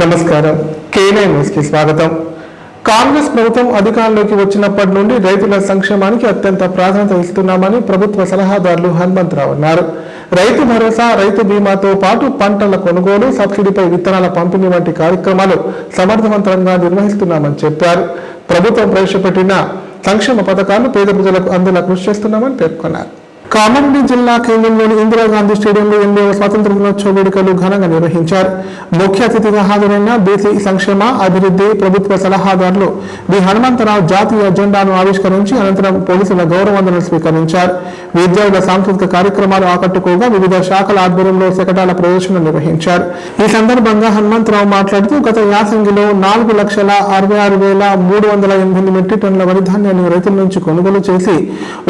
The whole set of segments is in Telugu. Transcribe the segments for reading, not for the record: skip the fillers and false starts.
నమస్కారం. K9 న్యూస్ కి స్వాగతం. కాంగ్రెస్ ప్రభుత్వం అధికారంలోకి వచ్చినప్పటి నుండి రైతుల సంక్షేమానికి అత్యంత ప్రాధాన్యత ఇస్తున్నామని ప్రభుత్వ సలహాదారులు హనుమంతరావు అన్నారు. రైతు భరోసా, రైతు బీమాతో పాటు పంటల కొనుగోలు, సబ్సిడీపై విత్తనాల పంపిణీ వంటి కార్యక్రమాలు సమర్థవంతంగా నిర్వహిస్తున్నామని చెప్పారు. ప్రభుత్వం ప్రవేశపెట్టిన సంక్షేమ పథకాలు పేద ప్రజలకు అందేలా కృషి చేస్తున్నామని పేర్కొన్నారు. కామారెడ్డి జిల్లా కేంద్రంలోని ఇందిరాగాంధీ స్టేడియంలో 8వ స్వాతంత్ర దినోత్సవ వేడుకలు ఘనంగా నిర్వహించారు. ముఖ్య అతిథిగా హాజరైన బీసీ సంక్షేమ అభివృద్ధి ప్రభుత్వ సలహాదారులు బి హనుమంతరావు జాతీయ జెండాను ఆవిష్కరించి అనంతరం పోలీసుల గౌరవవందనలు స్వీకరించారు. విద్యార్థుల సాంస్కృతిక కార్యక్రమాలు ఆకట్టుకోగా వివిధ శాఖల ఆధ్వర్యంలో శకటాల ప్రదర్శన నిర్వహించారు. ఈ సందర్భంగా హనుమంతరావు మాట్లాడుతూ గత యాసంగిలో 4,66,308 మెట్రిక్ టన్నుల వరి ధాన్యాన్ని రైతుల నుంచి కొనుగోలు చేసి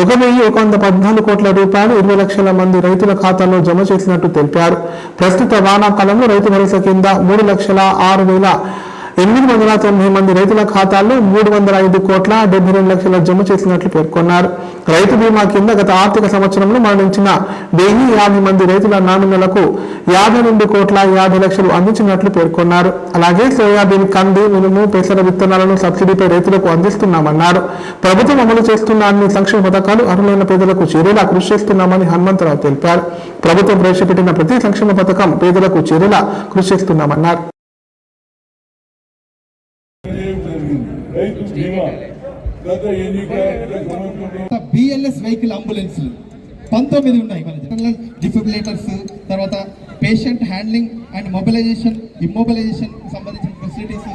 1,114 కోట్ల రూపాయలు 20 లక్షల మంది రైతుల ఖాతాల్లో జమ చేసినట్టు తెలిపారు. ప్రస్తుత వానాకాలంలో రైతు భరోసా కింద 3,06,890 మంది రైతుల ఖాతాల్లో 305 కోట్ల 72 లక్షల జమ చేసినట్లు పేర్కొన్నారు. రైతు బీమా కింద గత ఆర్థిక సంవత్సరంలో మరణించిన 1050 మంది రైతుల నామినలకు 52 కోట్ల 50 లక్షలు అందించినట్లు పేర్కొన్నారు. అలాగే సోయాబీన్, కంది, మినుము, పెసర విత్తనాలను సబ్సిడీపై రైతులకు అందిస్తున్నామన్నారు. ప్రభుత్వం అమలు చేస్తున్న అన్ని సంక్షేమ పథకాలు అర్హులైన పేదలకు చేరేలా కృషి చేస్తున్నామని హనుమంతరావు తెలిపారు. ప్రభుత్వం ప్రవేశపెట్టిన ప్రతి సంక్షేమ పథకం పేదలకు చేరేలా కృషి చేస్తున్నామన్నారు. బిఎల్ఎస్ వెహికల్ అంబులెన్స్లు 19 ఉన్నాయి. మన డిఫిబ్రిలేటర్స్, తర్వాత patient handling and mobilization, immobilization సంబంధించిన ఫెసిలిటీస్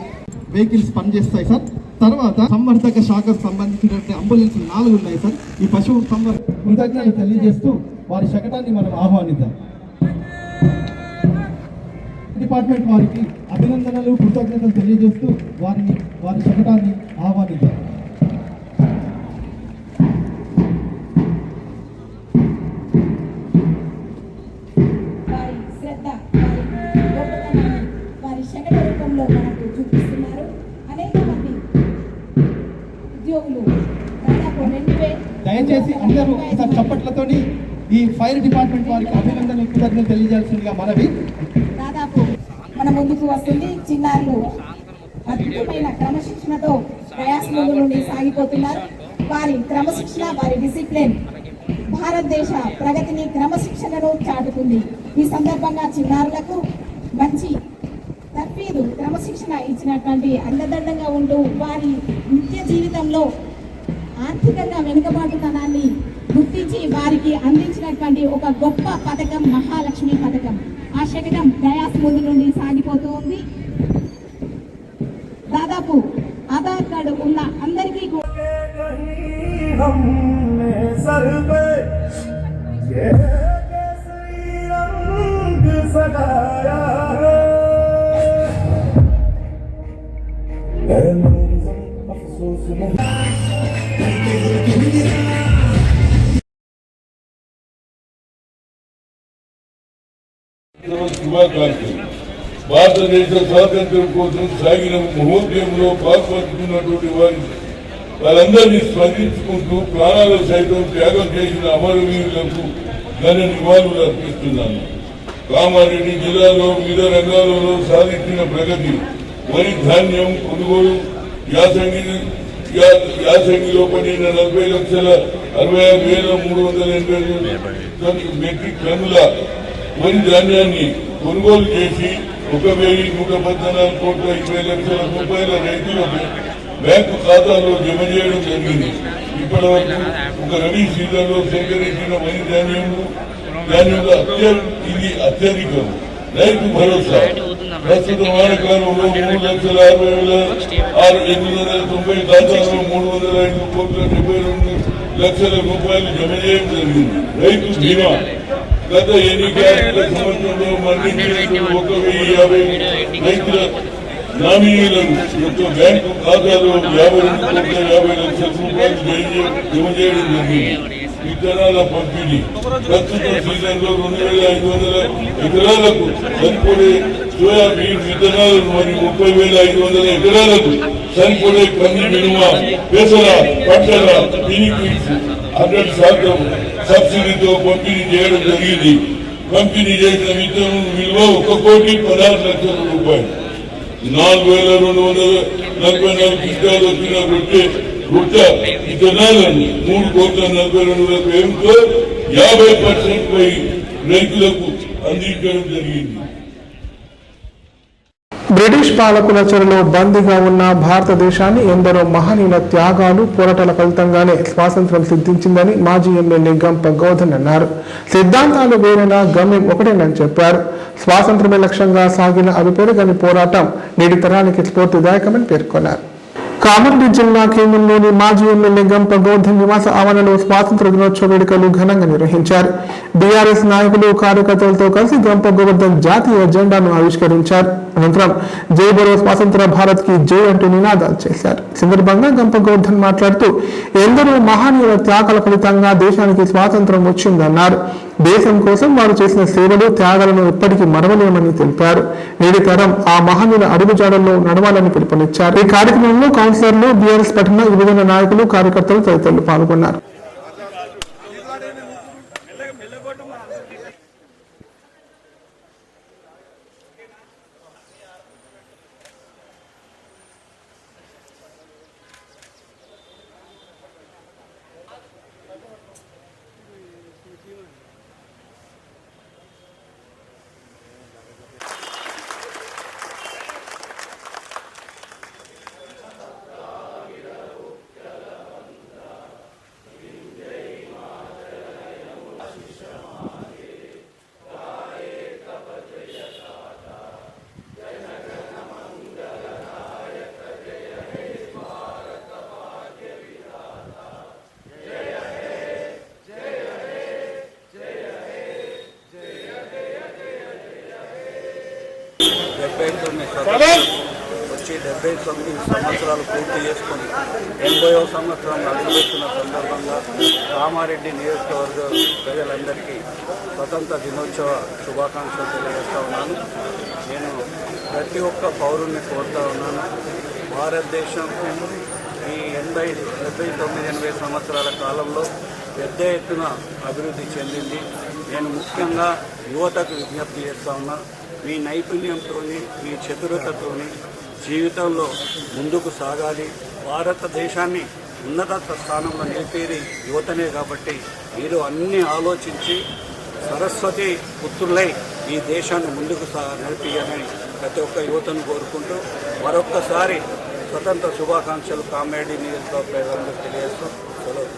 వెహికల్స్ పనిచేస్తాయి సార్. తర్వాత సంవర్ధక శాఖకు సంబంధించినటువంటి అంబులెన్స్లు 4 ఉన్నాయి సార్. ఈ పశువు కృతజ్ఞతలు తెలియజేస్తూ వారి శకటాన్ని మనం ఆహ్వానిద్దాం. డిపార్ట్మెంట్ వారికి అభినందనలు, కృతజ్ఞతలు తెలియజేస్తూ వారి శకటాన్ని ఆహ్వానిద్దాం. వారి శకట రూపంలో మనకు చూపిస్తున్నారు. అనేక మంది ఉద్యోగులు దాదాపు 2,000. దయచేసి అందరూ ఈసారి చప్పట్లతోని ఈ ఫైర్ డిపార్ట్మెంట్ వారికి అభినందనలు, కృతజ్ఞతలు తెలియజేయాల్సిందిగా మనవి. దాదాపు మన ముందుకు వస్తుంది. చిన్నారులు అద్భుతమైన క్రమశిక్షణతో ప్రయాసముల నుండి సాగిపోతున్నారు. వారి క్రమశిక్షణ, వారి డిసిప్లిన్ భారతదేశ ప్రగతిని, క్రమశిక్షణను చాటుతుంది. ఈ సందర్భంగా చిన్నారులకు మంచి తర్ఫీదు, క్రమశిక్షణ ఇచ్చినటువంటి అండదండంగా ఉంటూ వారి నిత్య జీవితంలో ఆర్థికంగా వెనుకబాటుతనాన్ని గుర్తించి వారికి అందించినటువంటి ఒక గొప్ప పథకం మహాలక్ష్మి పథకం. ఆ శకటం డయాస్ ముందు నుండి సాగిపోతూ ఉంది. దాదాపు ఆధార్ కార్డు ఉన్న అందరికీ శుభాకాంక్షలు. భారతదేశ స్వాతంత్ర్యం కోసం సాగిన మహోద్యమంలో పాల్పంచుకున్నటువంటి వారందరినీ స్మరించుకుంటూ ప్రాణాలు సైతం త్యాగం చేసిన అమరవీరులకు ఘన నివాళులు అర్పిస్తున్నాను. కామారెడ్డి జిల్లాలో వివిధ రంగాలలో సాధించిన ప్రగతి, వరి ధాన్యం కొనుగోలు, యాసంగిలో పడిన 40,66,308 మెట్రిక్ టన్నుల వరి ధాన్యాన్ని కొనుగోలు చేసి 1,114 కోట్ల 20 లక్షల రూపాయల రైతులకు బ్యాంకు ఖాతాలో జమ చేయడం జరిగింది. ఇప్పటి వరకు ఒక రబీ సీజన్లో సేకరించిన వరి ధాన్యంలో ఇది అత్యధికం. రైతు భరోసా ప్రస్తుత వానాకాలంలో 3,60,890 ఖాతాల్లో 305 కోట్ల 72 లక్షల రూపాయలు జమ చేయడం జరిగింది. రైతు బీమా గత ఎన్నికల సంవత్సరంలో మరణించిన 1,050 రైతుల నామినీలను యొక్క బ్యాంకు ఖాతాలో 52 కోట్ల 50 లక్షల రూపాయలు జమ చేయడం జరిగింది. విత్తనాల పంపిణీ ప్రస్తుత సీజన్లో 2,500 ఎకరాలకు సరిపడే సోయాబీన్ విత్తనాలను మరియు 30,500 ఎకరాలకు సరిపడే కంది, మినుమ, పెసర పంటల దీనికి 100% సబ్సిడీతో పంపిణీ చేయడం జరిగింది. పంపిణీ చేసిన విత్తనం విలువ 1,16,00,000 రూపాయలు. 4,244 క్వింటాలు వచ్చిన గుట్ట ఇతనాలను 3,42,000 వ్యయంతో 50% పై రైతులకు అందించడం జరిగింది. బ్రిటిష్ పాలకుల చెరలో బందీగా ఉన్న భారతదేశాన్ని ఎందరో మహనీయుల త్యాగాలు పోరాటాల ఫలితంగానే స్వాతంత్ర్యం సిద్ధించిందని మాజీ ఎమ్మెల్యే గంప గోధన్ అన్నారు. సిద్ధాంతాలు వేరైనా గమ్యం ఒకటేనని చెప్పారు. స్వాతంత్ర్యమే లక్ష్యంగా సాగిన అవిపెరగని పోరాటం నేటి తరానికి స్ఫూర్తిదాయకమని పేర్కొన్నారు. కామారెడ్డి జిల్లా కేంద్రంలోని మాజీ ఎమ్మెల్యే గంప గోధన్ నివాస ఆవరణలో స్వాతంత్ర దినోత్సవ వేడుకలు ఘనంగా నిర్వహించారు. బీఆర్ఎస్ నాయకులు కార్యకర్తలతో కలిసి గంప గోవర్ధన్ జాతీయ జెండాను ఆవిష్కరించారు. అనంతరం జై బరో స్వాతంత్ర భారత్ కి జై అంటూ నినాదాలు చేశారు. సందర్భంగా గంప గోవర్ధన్ మాట్లాడుతూ ఎందరో మహనీయుల త్యాగాల ఫలితంగా దేశానికి స్వాతంత్రం వచ్చిందన్నారు. దేశం కోసం వారు చేసిన సేవలు త్యాగాలను ఎప్పటికీ మరవలేమని తెలిపారు. నేటి తరం ఆ మహనీయుల అడుగుజాడల్లో నడవాలని పిలుపునిచ్చారు. ఈ కార్యక్రమంలో కౌన్సిలర్లు, బీఆర్ఎస్ పట్టణ యువజన నాయకులు, కార్యకర్తలు తదితరులు పాల్గొన్నారు. వచ్చి 79 సంవత్సరాలు పూర్తి చేసుకొని 80వ సంవత్సరం అడుగుపెట్టిన సందర్భంగా కామారెడ్డి నియోజకవర్గ ప్రజలందరికీ స్వతంత్ర దినోత్సవ శుభాకాంక్షలు తెలియజేస్తూ ఉన్నాను. నేను ప్రతి ఒక్క పౌరుణ్ణి కోరుతూ ఉన్నాను. భారతదేశం ఈ 79-80 సంవత్సరాల కాలంలో పెద్ద ఎత్తున అభివృద్ధి చెందింది. నేను ముఖ్యంగా యువతకు విజ్ఞప్తి చేస్తూ ఉన్నా, మీ నైపుణ్యంతో, మీ చతురతతో జీవితంలో ముందుకు సాగాలి. భారతదేశాన్ని ఉన్నత స్థానంలో నిలిపేది యువతనే కాబట్టి మీరు అన్నీ ఆలోచించి సరస్వతి పుత్రులై ఈ దేశాన్ని ముందుకు నడిపియాలని ప్రతి ఒక్క యువతను కోరుకుంటూ మరొక్కసారి స్వతంత్ర శుభాకాంక్షలు కామారెడ్డి నియోజకవర్గ ప్రజలందరూ తెలియజేస్తూ సెలవు.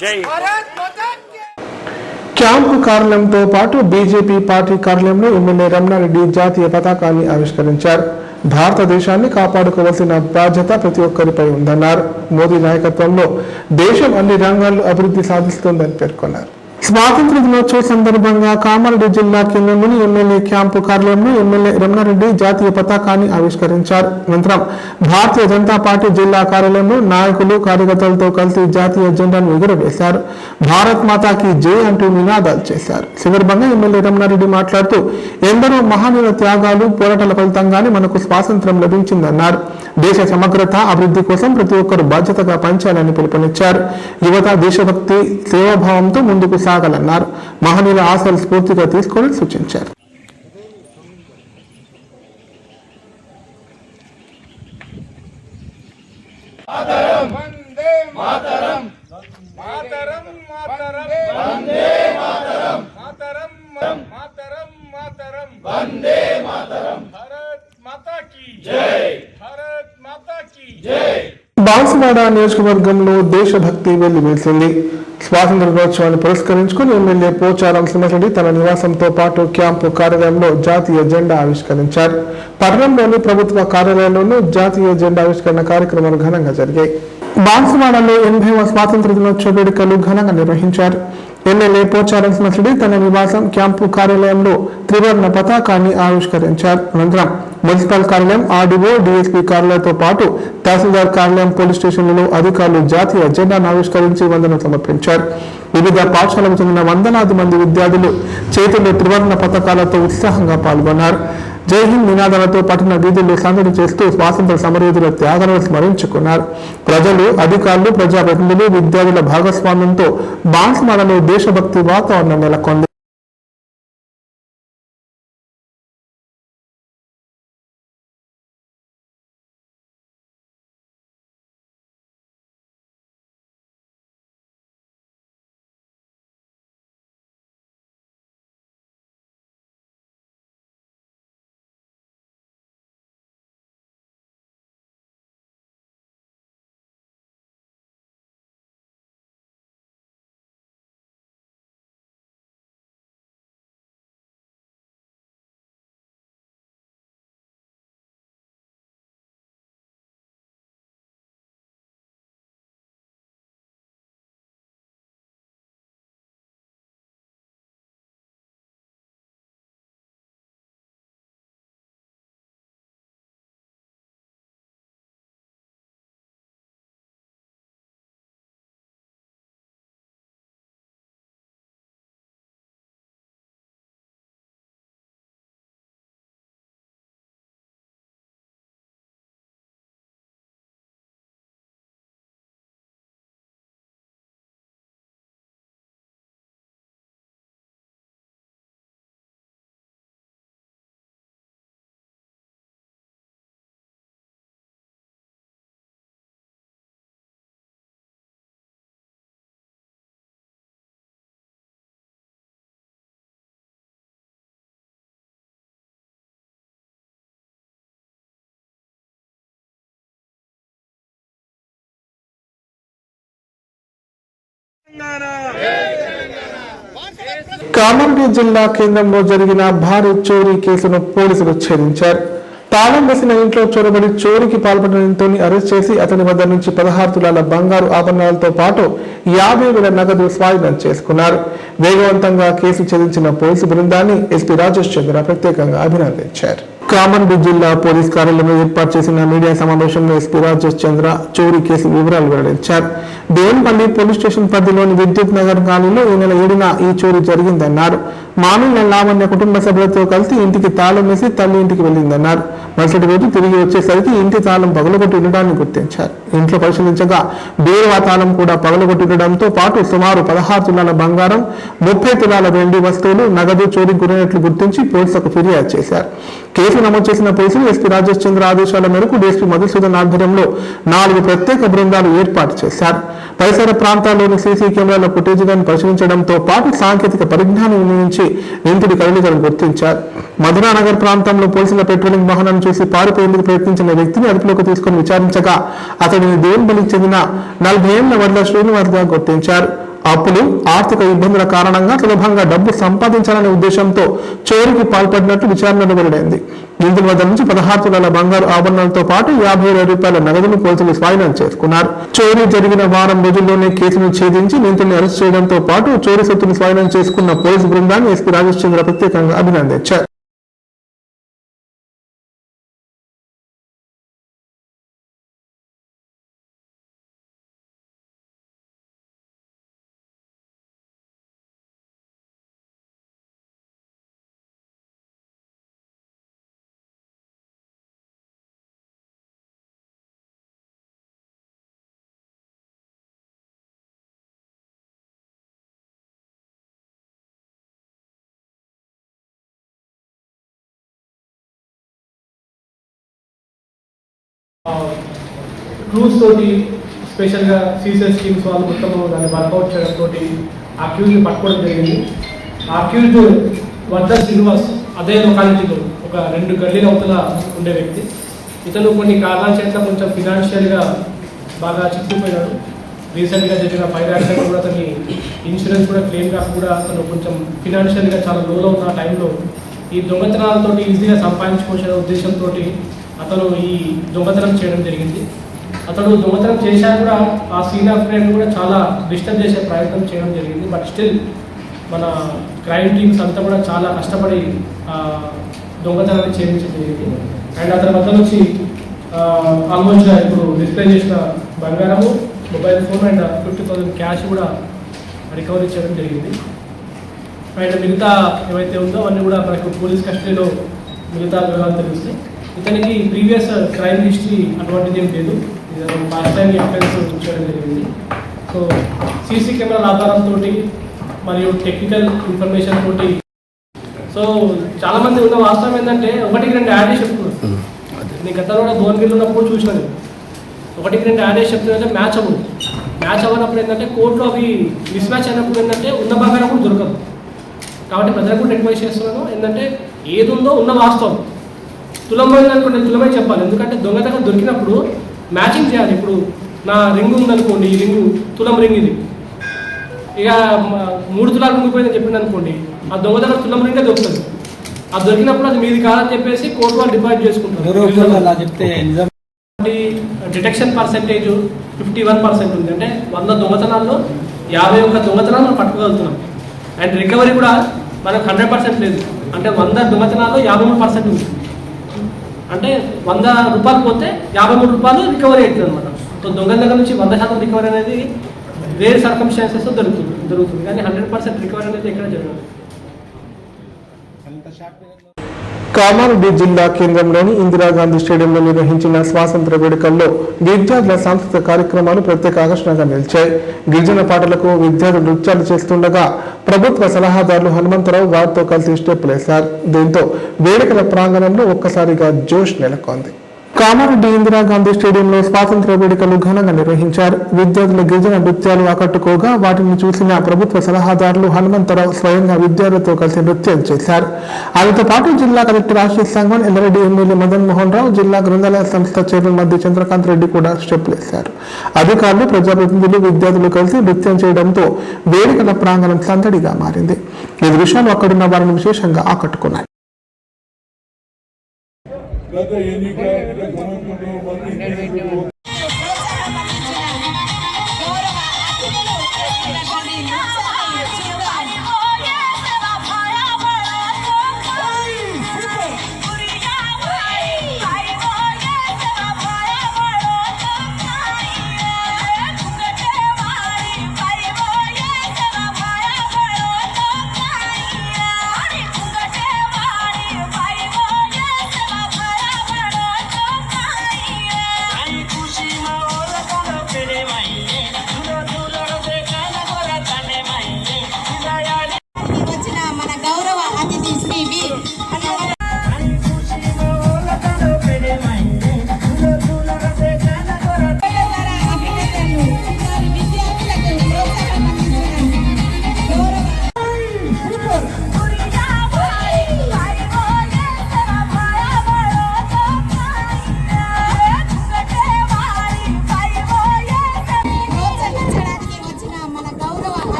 జై క్యాంపు కార్యాలయంతో పాటు బీజేపీ పార్టీ కార్యాలయంలో ఎమ్మెల్యే రమణారెడ్డి జాతీయ పతాకాన్ని ఆవిష్కరించారు. భారతదేశాన్ని కాపాడుకోవాల్సిన బాధ్యత ప్రతి ఒక్కరిపై ఉందన్నారు. మోదీ నాయకత్వంలో దేశం అన్ని రంగాల్లో అభివృద్ధి సాధిస్తోందని పేర్కొన్నారు. స్వాతంత్ర దినోత్సవ సందర్భంగా కామారెడ్డి జిల్లా కేంద్రంలోని ఎమ్మెల్యే క్యాంపు కార్యాలయంలో ఎమ్మెల్యే రమణారెడ్డి జాతీయ పతాకాన్ని ఆవిష్కరించారు. అనంతరం భారతీయ జనతా పార్టీ జిల్లా కార్యాలయంలో నాయకులు, కార్యకర్తలతో కలిసి జాతీయ జెండాను ఎగురవేశారు. భారత్ మాతాకి జై అంటూ నినాదాలు చేశారు. సందర్భంగా ఎమ్మెల్యే రమణారెడ్డి మాట్లాడుతూ ఎందరో మహనీయుల త్యాగాలు, పోరాటాల ఫలితంగానే మనకు స్వాతంత్ర్యం లభించిందన్నారు. దేశ సమగ్రత, అభివృద్ధి కోసం ప్రతి ఒక్కరూ బాధ్యతగా పనిచేయాలని పిలుపునిచ్చారు. యువత దేశభక్తి, సేవాభావంతో ముందుకు సాగాలన్నారు. మహనీయుల ఆశలు స్ఫూర్తిగా తీసుకోవాలని సూచించారు. బాన్సువాడ నియోజకవర్గంలో దేశభక్తి వెల్లివిరిసింది. స్వాతంత్ర దినోత్సవాన్ని పురస్కరించుకుని ఎమ్మెల్యే పోచారం శ్రీనివాసరెడ్డి తన నివాసంతో పాటు క్యాంపు కార్యాలయంలో జాతీయ జెండా ఆవిష్కరించారు. పట్టణంలోని ప్రభుత్వ కార్యాలయంలోనూ జాతీయ జెండా ఆవిష్కరణ కార్యక్రమాలు ఘనంగా జరిగాయి. బాన్సువాడలో 80వ స్వాతంత్ర దినోత్సవ వేడుకలు ఘనంగా నిర్వహించారు. ఎమ్మెల్యే పోచారం శ్రీనివాసరెడ్డి తన నివాసం క్యాంపు కార్యాలయంలో త్రివర్ణ పతాకాన్ని ఆవిష్కరించారు. అనంతరం మున్సిపల్ కార్యాలయం, ఆర్డీఓ, డీఎస్పీ కార్యాలయంతో పాటు తహసీల్దార్ కార్యాలయం, పోలీస్ స్టేషన్లలో అధికారులు జాతీయ జెండాను ఆవిష్కరించి వందనం సమర్పించారు. వివిధ పాఠశాలకు చెందిన వందలాది మంది విద్యార్థులు చేతుల్లో త్రివర్ణ పతాకాలతో ఉత్సాహంగా పాల్గొన్నారు. జై హింద్ నినాదాలతో పట్టణ వీధుల్లో సందడి చేస్తూ స్వాతంత్ర సమరయోధుల త్యాగాలను స్మరించుకున్నారు. ప్రజలు, అధికారులు, ప్రజాప్రతినిధులు, విద్యార్థుల భాగస్వామ్యంతో బాన్సువాడలో దేశభక్తి వాతావరణం నెలకొంది. కామారెడ్డి జిల్లా కేంద్రంలో జరిగిన భారీ చోరీ కేసును పోలీసులు ఛేదించారు. తాళం వేసిన ఇంట్లో చొరబడి చోరీకి పాల్పడడంతో అరెస్ట్ చేసి అతని వద్ద నుంచి 16 తులాల బంగారు ఆభరణాలతో పాటు 50,000 నగదు స్వాధీనం చేసుకున్నారు. వేగవంతంగా కేసు ఛేదించిన పోలీసు బృందాన్ని ఎస్పీ రాజేష్ చంద్ర ప్రత్యేకంగా అభినందించారు. కామారెడ్డి జిల్లా పోలీస్ కార్యాలయంలో ఏర్పాటు చేసిన మీడియా సమావేశంలో ఎస్పీ రాజేష్ చంద్ర చోరీ కేసు వివరాలు వెల్లడించారు. దేవునిపల్లి పోలీస్ స్టేషన్ పరిధిలోని విద్యుత్ నగర్ కాలనీలో ఈ నెల 7న ఈ చోరీ జరిగిందన్నారు. మామిళ్ళ లావణ్య కుటుంబ సభ్యులతో కలిసి ఇంటికి తాళం వేసి తల్లి ఇంటికి వెళ్లిందన్నారు. మరుసటి రోజు తిరిగి వచ్చేసరికి ఇంటి తాళం పగలగొట్టి ఉండడాన్ని గుర్తించారు. ఇంట్లో పరిశీలించగా బీరువా తాళం కూడా పగలగొట్టి ఉండడంతో పాటు సుమారు 16 తులాల బంగారం, 30 తులాల వెండి వస్తువులు, నగదు చోరీ గురైనట్లు గుర్తించి పోలీసులకు ఫిర్యాదు చేశారు. కేసు నమోదు చేసిన పోలీసులు ఎస్పీ రాజేష్ చంద్ర ఆదేశాల మేరకు డీఎస్పీ మధుసూదన్ ఆధ్వర్యంలో 4 ప్రత్యేక బృందాలు ఏర్పాటు చేశారు. పరిసర ప్రాంతాల్లోని సీసీ కెమెరాల ఫుటేజీలను పరిశీలించడంతో పాటు సాంకేతిక పరిజ్ఞానం వినియోగించి నిందితుడి కదలికలను గుర్తించారు. మధురానగర్ ప్రాంతంలో పోలీసుల పెట్రోలింగ్ వాహనాన్ని చూసి పారిపోయేందుకు ప్రయత్నించిన వ్యక్తిని అదుపులోకి తీసుకుని విచారించగా అతడిని దేవునిపల్లికి చెందిన 40 ఏళ్ల వడ్ల శ్రీనివాస్గా గుర్తించారు. అప్పులు, ఆర్థిక ఇబ్బందుల కారణంగా సులభంగా డబ్బు సంపాదించాలనే ఉద్దేశంతో చోరీకి పాల్పడినట్టు విచారణలో వెల్లడైంది. నిందితుల వద్ద నుంచి 16 తులాల బంగారు ఆభరణాలతో పాటు 50,000 రూపాయల నగదును పోలీసులు స్వాధీనం చేసుకున్నారు. చోరీ జరిగిన వారం రోజుల్లోనే కేసును ఛేదించి నిందితుల్ని అరెస్ట్ చేయడంతో పాటు చోరీ సొత్తును స్వాధీనం చేసుకున్న పోలీసు బృందాన్ని ఎస్పీ రాజేష్ చంద్ర ప్రత్యేకంగా అభినందించారు. క్రూస్ తోటి స్పెషల్గా సీసెస్ టీమ్స్ వాళ్ళు మొత్తం దాన్ని వర్కౌట్ చేయడంతో ఆ అక్యూజ్ని పట్టుకోవడం జరిగింది. ఆ అక్యూజ్డ్ వద్ద శ్రీనివాస్ అదే లొకాలిటీలో ఒక 2 గల్లీల అవతల ఉండే వ్యక్తి. ఇతను కొన్ని కారణాల చేత కొంచెం ఫినాన్షియల్గా బాగా చిక్కుపోయినాడు. రీసెంట్గా జరిగిన ఫైర్ యాక్సిడెంట్ కూడా అతని ఇన్సూరెన్స్ కూడా క్లెయిమ్ కాక కూడా అతను కొంచెం ఫినాన్షియల్గా చాలా లోలో ఉన్న టైంలో ఈ దొంగతనాలతో ఈజీగా సంపాదించుకోవాల్సిన ఉద్దేశంతో అతను ఈ దొంగతనం చేయడం జరిగింది. అతడు దొంగతనం చేశాక కూడా ఆ సీన్ ఆఫ్ క్రైమ్ కూడా చాలా డిస్టర్బ్ చేసే ప్రయత్నం చేయడం జరిగింది. బట్ స్టిల్ మన క్రైమ్ టీమ్స్ అంతా కూడా చాలా కష్టపడి దొంగతనాన్ని ఛేదించడం జరిగింది. అండ్ అతని వద్ద నుంచి ఆల్మోస్ట్ ఇప్పుడు డిస్ప్లే చేసిన బంగారము, మొబైల్ ఫోన్ అండ్ 50,000 క్యాష్ కూడా రికవరీ చేయడం జరిగింది. అండ్ మిగతా ఏవైతే ఉందో అవన్నీ కూడా మనకు పోలీస్ కస్టడీలో మిగతా వివరాలు తెలుస్తాయి. ఇతనికి ప్రీవియస్ క్రైమ్ హిస్టరీ అటువంటిది ఏం లేదు. ఫస్ట్ టైం అఫెన్స్ చేయడం జరిగింది. సో సీసీ కెమెరాల ఆధారంతో మరియు టెక్నికల్ ఇన్ఫర్మేషన్ తోటి సో చాలామంది ఉన్న వాస్తవం ఏంటంటే 1-2 యాడ్ చేసి చెప్తున్నారు. నేను గతంలో కూడా భువనగిరిలో ఉన్నప్పుడు చూసినాను. 1-2 యాడ్ చేసి చెప్తున్నట్టే మ్యాచ్ అవ్వదు. మ్యాచ్ అవ్వనప్పుడు ఏంటంటే కోర్టులో అవి మిస్ మ్యాచ్ అయినప్పుడు ఏంటంటే ఉన్న బంగారం కూడా దొరకదు. కాబట్టి ప్రజలకు కూడా రిక్వెస్ట్ చేస్తున్నాను ఏంటంటే ఏది ఉందో ఉన్న వాస్తవం తులం అనుకోండి, తులమే చెప్పాలి. ఎందుకంటే దొంగతనం దొరికినప్పుడు మ్యాచింగ్ చేయాలి. ఇప్పుడు నా రింగ్ ఉందనుకోండి, ఈ రింగు తులం రింగ్ ఇది, ఇక 3 తులాలు రింగిపోయిందని చెప్పింది అనుకోండి, ఆ దొంగతనం తులం రింగే దొరుకుతుంది. అది దొరికినప్పుడు అది మీది కాదని చెప్పేసి కోర్టు వాళ్ళు డిపాజిట్ చేసుకుంటారు. డిటెక్షన్ పర్సెంటేజ్ 51% ఉంది. అంటే 100 దొంగతనాల్లో 51 దొంగతనాలు మనం పట్టుకోగలుగుతున్నాం. అండ్ రికవరీ కూడా మనకు 100% లేదు. అంటే 100 దొంగతనాల్లో 53% ఉంది. అంటే 100 రూపాయలు పోతే 53 రూపాయలు రికవరీ అవుతుంది అనమాట. సో దొంగల దగ్గర నుంచి 100% రికవరీ అనేది వేరే సర్కమ్స్టాన్సెస్ జరుగుతుంది. కానీ 100% రికవరీ అనేది ఎక్కడ జరగదు. కామారెడ్డి జిల్లా కేంద్రంలోని ఇందిరాగాంధీ స్టేడియంలో నిర్వహించిన స్వాతంత్ర వేడుకల్లో విద్యార్థుల సాంస్కృతిక కార్యక్రమాలు ప్రత్యేక ఆకర్షణగా నిలిచాయి. గిరిజన పాటలకు విద్యార్థులు నృత్యాలు చేస్తుండగా ప్రభుత్వ సలహాదారులు హనుమంతరావు వారితో కలిసి స్టెప్పులేశారు. దీంతో వేడుకల ప్రాంగణంలో ఒక్కసారిగా జోష్ నెలకొంది. కామారెడ్డి ఇందిరాగాంధీ స్టేడియంలో స్వాతంత్ర్య వేడుకలు ఘనంగా నిర్వహించారు. విద్యార్థుల గిరిజన నృత్యాలు ఆకట్టుకోగా వాటిని చూసిన ప్రభుత్వ సలహాదారులు హనుమంతరావు స్వయంగా విద్యార్థులతో కలిసి నృత్యం చేశారు. ఆయనతో పాటు జిల్లా కలెక్టర్ ఆశీష్ సంగ్వాన్, ఎల్లారెడ్డి ఎమ్మెల్యే మదన్ మోహన్ రావు, జిల్లా గ్రంథాలయ సంస్థ చైర్మన్ మధ్య చంద్రకాంత్ రెడ్డి కూడా స్టెప్పులేశారు. అధికారులు, ప్రజాప్రతినిధులు, విద్యార్థులు కలిసి నృత్యం చేయడంతో వేడుకల ప్రాంగణం సందడిగా మారింది. ఈ దృశ్యాలు అక్కడున్న వారిని విశేషంగా ఆకట్టుకున్నాయి. గత ఎన్నికల సంవత్సరంలో మంత్రి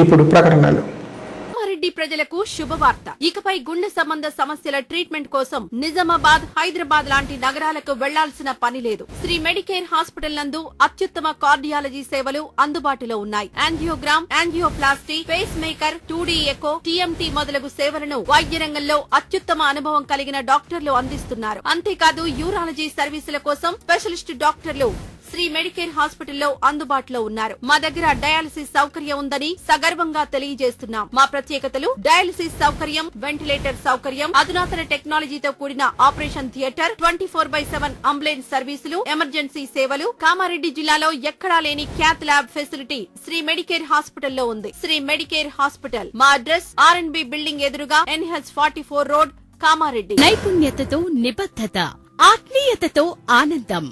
ఇప్పుడు ప్రకటనలు. కామారెడ్డి ప్రజలకు శుభవార్త. ఇకపై గుండె సంబంధ సమస్యల ట్రీట్మెంట్ కోసం నిజామాబాద్, హైదరాబాద్ లాంటి నగరాలకు వెళ్లాల్సిన పని లేదు. శ్రీ మెడికేర్ హాస్పిటల్ నందు అత్యుత్తమ కార్డియాలజీ సేవలు అందుబాటులో ఉన్నాయి. Angiogram, angioplasty, pacemaker, 2D echo, TMT మొదలగు సేవలను వైద్య రంగంలో అత్యుత్తమ అనుభవం కలిగిన డాక్టర్లు అందిస్తున్నారు. అంతేకాదు యూరాలజీ సర్వీసుల కోసం స్పెషలిస్ట్ డాక్టర్లు శ్రీ మెడికేర్ హాస్పిటల్లో అందుబాటులో ఉన్నారు. మా దగ్గర డయాలసిస్ సౌకర్యం ఉందని సగర్వంగా తెలియజేస్తున్నాం. మా ప్రత్యేకతలు: డయాలసిస్ సౌకర్యం, వెంటిలేటర్ సౌకర్యం, అధునాతన టెక్నాలజీతో కూడిన ఆపరేషన్ థియేటర్, 24/7 అంబులెన్స్ సర్వీసులు, ఎమర్జెన్సీ సేవలు. కామారెడ్డి జిల్లాలో ఎక్కడా లేని cath lab facility Shri Medicare హాస్పిటల్లో ఉంది. Shri Medicare hospital. మా అడ్రస్ RNB బిల్డింగ్ ఎదురుగా NH44 రోడ్, కామారెడ్డి. నైపుణ్యతతో నిబద్ధత, ఆత్మీయతతో ఆనందం,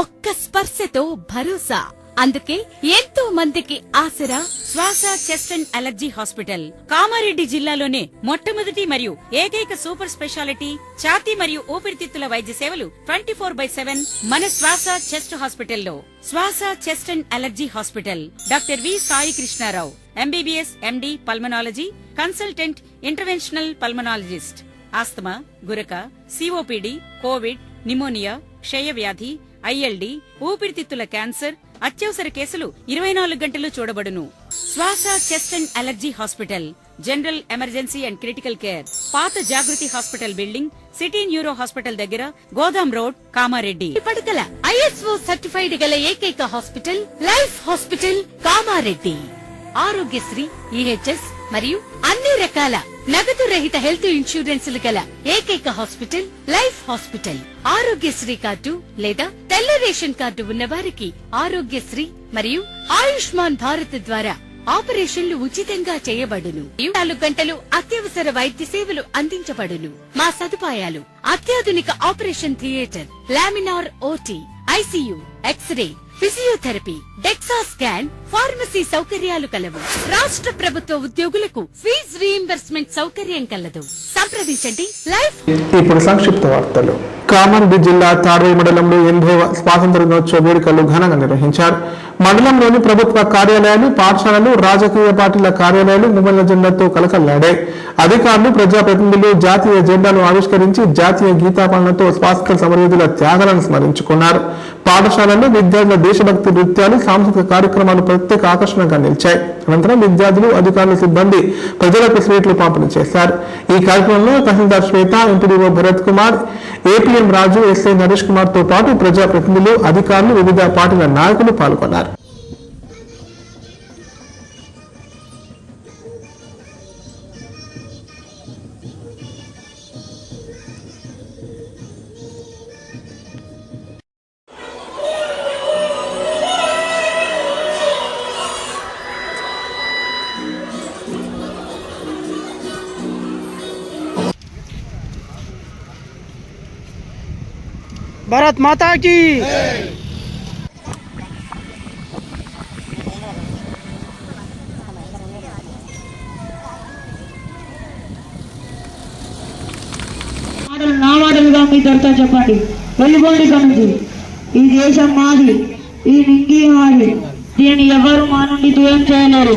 ఒక్క స్పర్శతో భరోసా. అందుకే ఎంతో మందికి ఆసరా శ్వాస chest and allergy hospital. Kamareddy జిల్లాలోనే మొట్టమొదటి మరియు ఏకైక సూపర్ స్పెషాలిటీ ఛాతీ మరియు ఊపిరితిత్తుల వైద్య సేవలు 24/7 మన శ్వాస చెస్ట్ హాస్పిటల్లో. Swasa chest and allergy hospital. Doctor V Sai Krishnarao, MBBS MD pulmonology, consultant interventional pulmonologist. Asthma, గురక, COPD, కోవిడ్, నిమోనియా, క్షయవ్యాధి, ILD, ఊపిరితిత్తుల క్యాన్సర్, అత్యవసర కేసులు 24 గంటలు చూడబడును. Swasa chest and allergy hospital. General emergency and critical care. పాత Jagruthi hospital building, city neuro hospital దగ్గర, గోదాం రోడ్, కామారెడ్డి. పడకల ISO సర్టిఫైడ్ గల ఏకైక hospital life hospital, Kamareddy. Aarogyasri, EHS మరియు అన్ని రకాల నగదు రహిత హెల్త్ ఇన్సూరెన్సులు గల ఏకైక hospital life hospital. Aarogyasri card లేదా తెల్ల రేషన్ కార్డు ఉన్న వారికి ఆరోగ్యశ్రీ మరియు ఆయుష్మాన్ భారత్ ద్వారా ఆపరేషన్లు ఉచితంగా చేయబడును. 24 గంటలు అత్యవసర వైద్య సేవలు అందించబడును. మా సదుపాయాలు: అత్యాధునిక operation theatre, laminar OT, ICU, x-ray, physiotherapy, DEXA scan, pharmacy సౌకర్యాలు కలవు. రాష్ట్ర ప్రభుత్వ ఉద్యోగులకు ఫీజు రీయింబర్స్మెంట్ సౌకర్యం కలదు. సంప్రదించండి. లైఫ్. ఇప్పుడు సంక్షిప్త వార్తలు. కామారెడ్డి జిల్లా తాడ్వేయి మండలంలో 80వ స్వాతంత్ర దినోత్సవ వేడుకలు ఘనంగా నిర్వహించారు. మండలంలోని ప్రభుత్వ కార్యాలయాలు, పాఠశాలలు, రాజకీయ పార్టీల కార్యాలయాలు ముమ్మల జెండాతో కలకల్లాడాయి. అధికారులు, ప్రజాప్రతినిధులు జాతీయ జెండాను ఆవిష్కరించి జాతీయ గీతాపాలనతో స్వాతంత్ర సమరయోధుల త్యాగాలను స్మరించుకున్నారు. పాఠశాలల్లో విద్యార్థుల దేశభక్తి నృత్యాలు, సాంస్కృతిక కార్యక్రమాలు ప్రత్యేక ఆకర్షణగా నిలిచాయి. అనంతరం విద్యార్థులు, అధికారులు, సిబ్బంది ప్రజలకు స్వీట్లు పంపిణీ చేశారు. ఈ కార్యక్రమంలో తహసీల్దార్ శ్వేత, ఎంపీడీఓ భరత్ కుమార్, APM రాజు, SI నరేష్ కుమార్ తో పాటు ప్రజాప్రతినిధులు, అధికారులు, వివిధ పార్టీల నాయకులు పాల్గొన్నారు. భారత్ మాతా కీ నా మాటలుగా మీ దొరతో చెప్పండి. వెళ్ళిపోండి కనుక ఈ దేశం మాది, ఈ నింగి మాది, దీన్ని ఎవరు మా నుండి దూరం చేయలేరు.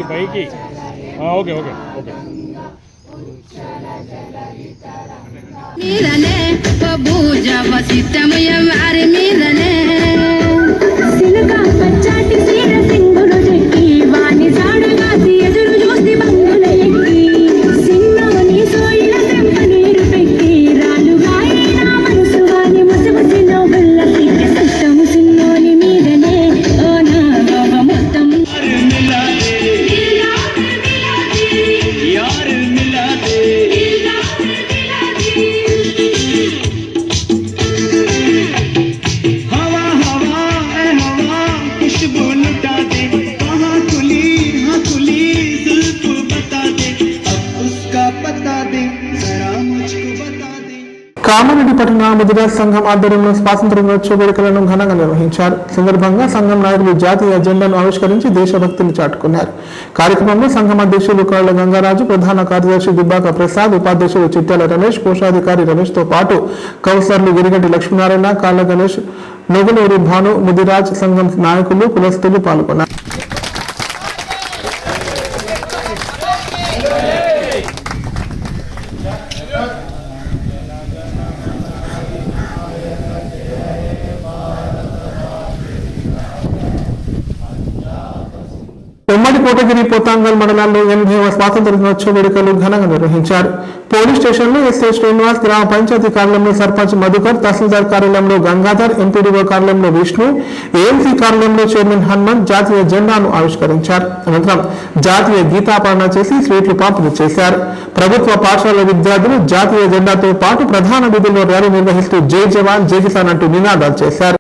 పైకి ఓకే ఓకే ఓకే మీదనే భూజ వసితమయ వారి మీదనే సిలుక పచ్చాటి సీర సింగులు చెక్కి వాణి సాడుగాసి ఎదురు చూసి బంగుల ఎక్కి సిన్నవని సోయిల తెంప నీరు పెట్టి రాలుగా నా మనసు వాని ముసిముసి నవ్వుల పీక సత్తము సిన్నోని మీదనే ఓ నా గోవ మొత్తం కామారెడ్డి పట్టణ ముదిరాజ్ సంఘం ఆధ్వర్యంలో స్వాతంత్ర దినోత్సవ వేడుకలను ఘనంగా నిర్వహించారు. సందర్భంగా సంఘం నాయకులు జాతీయ జెండాను ఆవిష్కరించి దేశభక్తిని చాటుకున్నారు. కార్యక్రమంలో సంఘం అధ్యక్షులు కాళ్ల గంగారాజు, ప్రధాన కార్యదర్శి దుబ్బాక ప్రసాద్, ఉపాధ్యక్షులు చిట్యాల రమేష్, కోశాధికారి రమేష్ తో పాటు కౌన్సిలర్లు గిరిగంటి లక్ష్మీనారాయణ, కాళ్ల గణేష్, నొగులూరు భాను, ముదిరాజ్ సంఘం నాయకులు, కులస్తులు పాల్గొన్నారు. ఉమ్మడి కోటగిరి పోతాంగల్ మండలాల్లో 80వ స్వాతంత్ర దినోత్సవ వేడుకలు ఘనంగా నిర్వహించారు. పోలీస్ స్టేషన్లో ఎస్ఐ శ్రీనివాస్, గ్రామ పంచాయతీ కార్యాలయంలో సర్పంచ్ మధుకర్, తహసీల్దార్ కార్యాలయంలో గంగాధర్, ఎంపీడీఓ కార్యాలయంలో విష్ణు, ఏఎంసీ కార్యాలయంలో చైర్మన్ హనుమంత్ జాతీయ జెండాను ఆవిష్కరించారు. అనంతరం జాతీయ గీతాపాలన చేసి స్వీట్లు పంపిణీ చేశారు. ప్రభుత్వ పాఠశాల విద్యార్థులు జాతీయ జెండాతో పాటు ప్రధాన వీధుల్లో ర్యాలీ నిర్వహిస్తూ జై జవాన్ జై కిసాన్ అంటూ నినాదాలు చేశారు.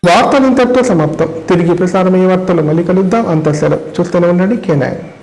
వార్తలు ఇంతటితో సమాప్తం. తిరిగి ప్రసారమయ్యే వార్తలు మళ్ళీ కలుద్దాం. అంత సెలవు. చూస్తూనే ఉండండి K9.